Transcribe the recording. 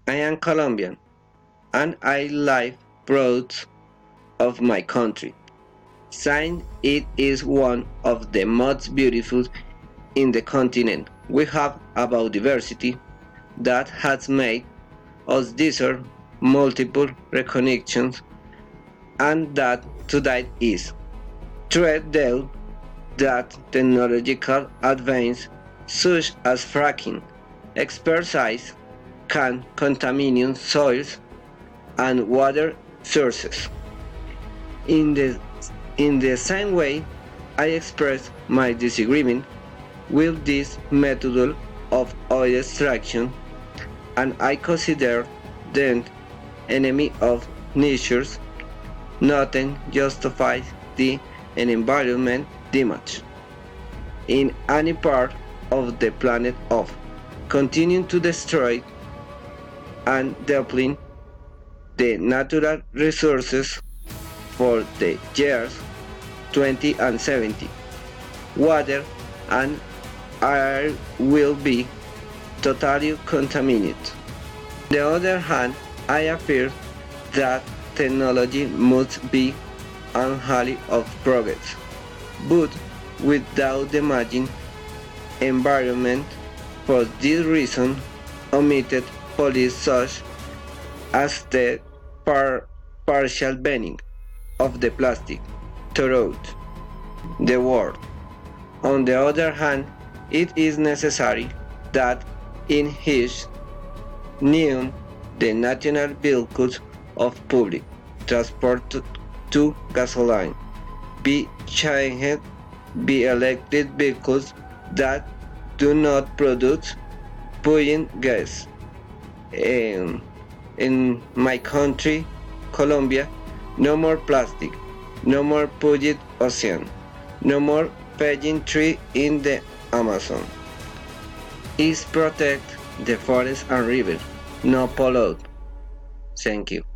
I am Colombian and I live proud of my country, saying it is one of the most beautiful in the continent. We have about diversity that has made us deserve multiple recognitions and that today is. Threat though that technological advance such as fracking, expertise can contaminate soils and water sources. In the, in the same way, I express my disagreement with this method of oil extraction and I consider them enemy of nature. Nothing justifies the environment damage in any part of the planet of continuing to destroy and deplete the natural resources for the years 20 and 70. Water and air will be totally contaminated. On the other hand, I affirm that technology must be an ally of progress, but without damaging environment. For this reason, omitted policies such as the partial banning of the plastic throughout the world. On the other hand, it is necessary that in each new the national vehicles of public transport to gasoline be changed be electric vehicles that do not produce polluting gas. In my country, Colombia, no more plastic, no more polluted ocean, no more paging tree in the Amazon. Is protect the forest and river, no pollute. Thank you.